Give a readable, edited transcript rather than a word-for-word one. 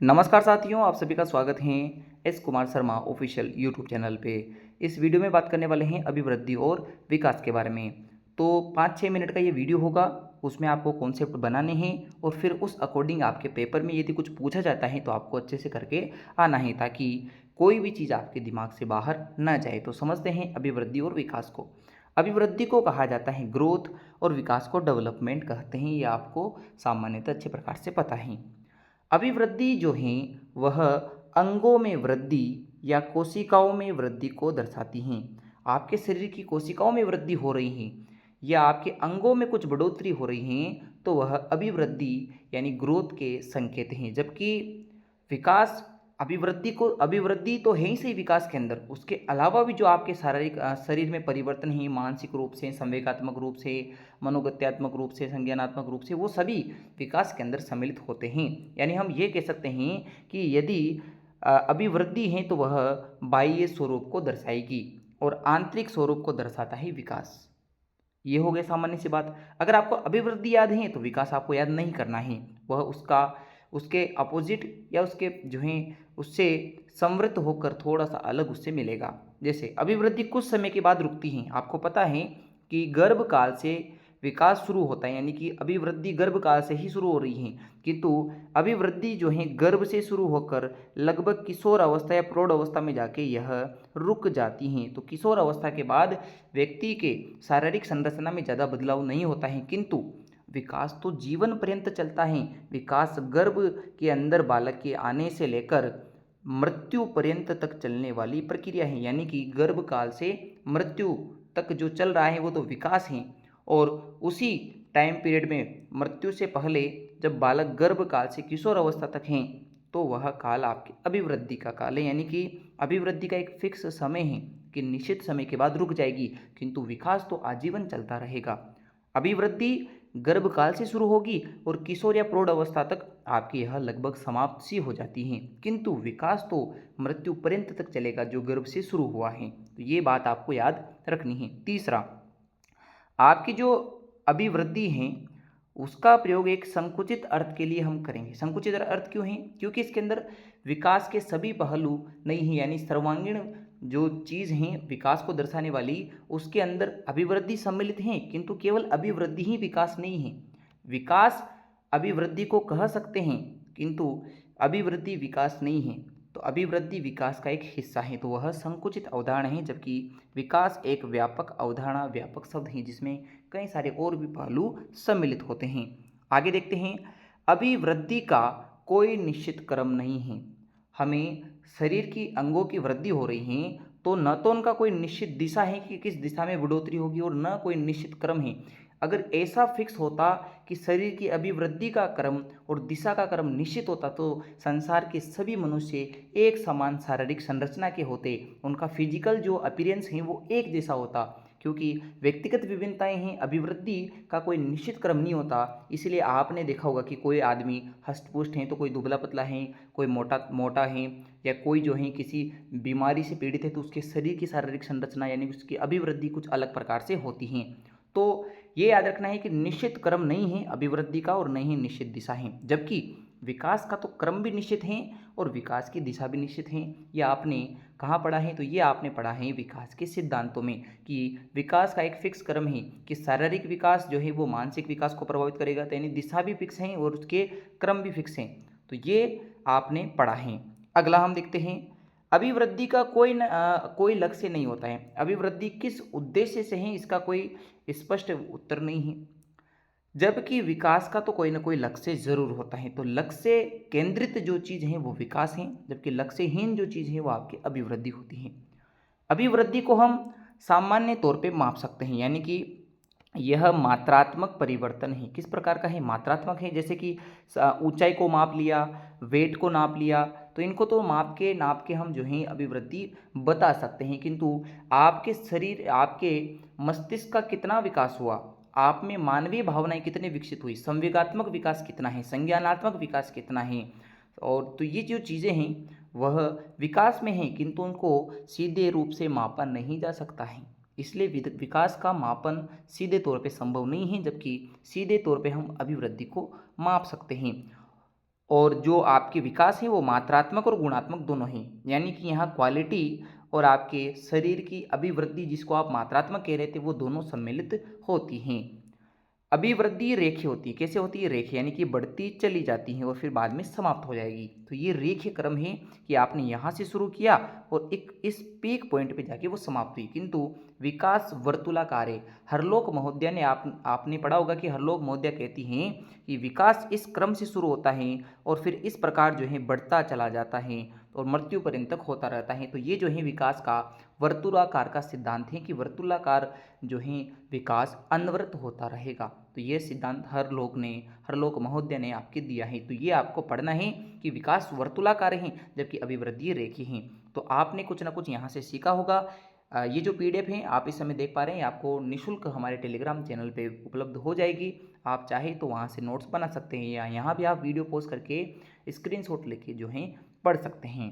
नमस्कार साथियों, आप सभी का स्वागत है S Kumar Sharma official YouTube channel पे। इस वीडियो में बात करने वाले हैं अभिवृद्धि और विकास के बारे में। तो 5-6 मिनट का ये वीडियो होगा, उसमें आपको कॉन्सेप्ट बनाने हैं और फिर उस अकॉर्डिंग आपके पेपर में यदि कुछ पूछा जाता है तो आपको अच्छे से करके आना है, ताकि कोई भी चीज़ आपके दिमाग से बाहर ना जाए। तो समझते हैं अभिवृद्धि और विकास को। अभिवृद्धि को कहा जाता है ग्रोथ और विकास को डेवलपमेंट कहते हैं। ये आपको सामान्यतः अच्छे प्रकार से पता है। अभिवृद्धि जो है वह अंगों में वृद्धि या कोशिकाओं में वृद्धि को दर्शाती हैं। आपके शरीर की कोशिकाओं में वृद्धि हो रही है या आपके अंगों में कुछ बढ़ोतरी हो रही है तो वह अभिवृद्धि यानी ग्रोथ के संकेत हैं। जबकि विकास अभिवृद्धि तो है ही सही विकास के अंदर, उसके अलावा भी जो आपके शारीरिक शरीर में परिवर्तन है, मानसिक रूप से, संवेगात्मक रूप से, मनोगत्यात्मक रूप से, संज्ञानात्मक रूप से, वो सभी विकास के अंदर सम्मिलित होते हैं। यानी हम ये कह सकते हैं कि यदि अभिवृद्धि है तो वह बाह्य स्वरूप को दर्शाएगी और आंतरिक स्वरूप को दर्शाता है विकास। ये हो गया सामान्य सी बात। अगर आपको अभिवृद्धि याद है तो विकास आपको याद नहीं करना है, वह उसके अपोजिट या उसके जो है उससे समृद्ध होकर थोड़ा सा अलग उससे मिलेगा। जैसे अभिवृद्धि कुछ समय के बाद रुकती है। आपको पता है कि गर्भकाल से विकास शुरू होता है, यानी कि अभिवृद्धि गर्भकाल से ही शुरू हो रही है, किंतु अभिवृद्धि जो है गर्भ से शुरू होकर लगभग किशोर अवस्था या प्रौढ़ अवस्था में जाके यह रुक जाती हैं। तो किशोर अवस्था के बाद व्यक्ति के शारीरिक संरचना में ज़्यादा बदलाव नहीं होता है, किंतु विकास तो जीवन पर्यंत चलता है। विकास गर्भ के अंदर बालक के आने से लेकर मृत्यु पर्यंत तक चलने वाली प्रक्रिया है। यानी कि गर्भकाल से मृत्यु तक जो चल रहा है वो तो विकास है, और उसी टाइम पीरियड में मृत्यु से पहले जब बालक गर्भकाल से किशोर अवस्था तक हैं तो वह काल आपकी अभिवृद्धि का काल है। यानी कि अभिवृद्धि का एक फिक्स समय है कि निश्चित समय के बाद रुक जाएगी, किंतु विकास तो आजीवन चलता रहेगा। अभिवृद्धि गर्भकाल से शुरू होगी और किशोर या प्रौढ़ अवस्था तक आपकी यह लगभग समाप्त सी हो जाती है, किंतु विकास तो मृत्यु पर्यंत तक चलेगा जो गर्भ से शुरू हुआ है। तो ये बात आपको याद रखनी है। तीसरा, आपकी जो अभिवृद्धि है उसका प्रयोग एक संकुचित अर्थ के लिए हम करेंगे। संकुचित अर्थ क्यों है? क्योंकि इसके अंदर विकास के सभी पहलू नहीं है, यानी सर्वांगीण जो चीज़ हैं विकास को दर्शाने वाली, उसके अंदर अभिवृद्धि सम्मिलित हैं, किंतु केवल अभिवृद्धि ही विकास नहीं है। विकास अभिवृद्धि को कह सकते हैं, किंतु अभिवृद्धि विकास नहीं है। तो अभिवृद्धि विकास का एक हिस्सा है, तो वह संकुचित अवधारणा है, जबकि विकास एक व्यापक अवधारणा, व्यापक शब्द है जिसमें कई सारे और भी पहलू सम्मिलित होते हैं। आगे देखते हैं। अभिवृद्धि का कोई निश्चित क्रम नहीं है। हमें शरीर की अंगों की वृद्धि हो रही है तो न तो उनका कोई निश्चित दिशा है कि किस दिशा में बढ़ोतरी होगी, और न कोई निश्चित क्रम है। अगर ऐसा फिक्स होता कि शरीर की अभिवृद्धि का क्रम और दिशा का क्रम निश्चित होता तो संसार के सभी मनुष्य एक समान शारीरिक संरचना के होते, उनका फिजिकल जो अपीयरेंस है वो एक जैसा होता। क्योंकि व्यक्तिगत विभिन्नताएं हैं, अभिवृद्धि का कोई निश्चित क्रम नहीं होता। इसलिए आपने देखा होगा कि कोई आदमी हष्टपुष्ट है तो कोई दुबला पतला है, कोई मोटा मोटा है, या कोई जो है किसी बीमारी से पीड़ित है तो उसके शरीर की शारीरिक संरचना यानी उसकी अभिवृद्धि कुछ अलग प्रकार से होती हैं। तो ये याद रखना है कि निश्चित क्रम नहीं है अभिवृद्धि का और नहीं निश्चित दिशा है, जबकि विकास का तो क्रम भी निश्चित है और विकास की दिशा भी निश्चित है। ये आपने कहाँ पढ़ा है? तो ये आपने पढ़ा है विकास के सिद्धांतों में, कि विकास का एक फिक्स क्रम है कि शारीरिक विकास जो है वो मानसिक विकास को प्रभावित करेगा, तो यानी दिशा भी फिक्स है और उसके क्रम भी फिक्स हैं। तो ये आपने पढ़ा है। अगला हम देखते हैं। अभिवृद्धि का कोई लक्ष्य नहीं होता है। अभिवृद्धि किस उद्देश्य से है इसका कोई स्पष्ट उत्तर नहीं है, जबकि विकास का तो कोई ना कोई लक्ष्य जरूर होता है। तो लक्ष्य केंद्रित जो चीज़ है वो विकास है, जबकि लक्ष्यहीन जो चीज़ है वो आपकी अभिवृद्धि होती है। अभिवृद्धि को हम सामान्य तौर पे माप सकते हैं, यानी कि यह मात्रात्मक परिवर्तन है। किस प्रकार का है? मात्रात्मक है। जैसे कि ऊंचाई को माप लिया, वेट को नाप लिया, तो इनको तो नाप के हम जो है अभिवृद्धि बता सकते हैं, किंतु आपके शरीर, आपके मस्तिष्क का कितना विकास हुआ, आप में मानवीय भावनाएं कितनी विकसित हुई, संवेगात्मक विकास कितना है, संज्ञानात्मक विकास कितना है, और तो ये जो चीज़ें हैं वह विकास में हैं, किंतु उनको सीधे रूप से मापा नहीं जा सकता है। इसलिए विकास का मापन सीधे तौर पे संभव नहीं है, जबकि सीधे तौर पे हम अभिवृद्धि को माप सकते हैं। और जो आपके विकास है वो मात्रात्मक और गुणात्मक दोनों हैं, यानी कि यहाँ क्वालिटी और आपके शरीर की अभिवृद्धि जिसको आप मात्रात्मक कह रहे थे वो दोनों सम्मिलित होती हैं। अभिवृद्धि रेखीय होती है। कैसे होती है? रेखीय, यानी कि बढ़ती चली जाती है और फिर बाद में समाप्त हो जाएगी। तो ये रेखीय क्रम है कि आपने यहाँ से शुरू किया और एक इस पीक पॉइंट पे जाके वो समाप्त हुई। किंतु विकास वर्तुलाकार है। हरलोक महोदया ने आपने पढ़ा होगा कि हरलोक महोदया कहती हैं कि विकास इस क्रम से शुरू होता है और फिर इस प्रकार जो है बढ़ता चला जाता है और मृत्यु पर्यंत तक होता रहता है। तो ये जो है विकास का वर्तुलाकार का सिद्धांत है कि वर्तुलाकार जो है विकास अनवरत होता रहेगा। तो ये सिद्धांत हरलोक महोदय ने आपके दिया है। तो ये आपको पढ़ना है कि विकास वर्तुलाकार है जबकि अभिवृद्धि रेखीय है। तो आपने कुछ ना कुछ यहाँ से सीखा होगा। ये जो पीडीएफ है आप इस समय देख पा रहे हैं, आपको निःशुल्क हमारे टेलीग्राम चैनल पे उपलब्ध हो जाएगी। आप चाहे तो वहाँ से नोट्स बना सकते हैं या यहाँ भी आप वीडियो पॉज करके स्क्रीनशॉट लेके जो है पढ़ सकते हैं।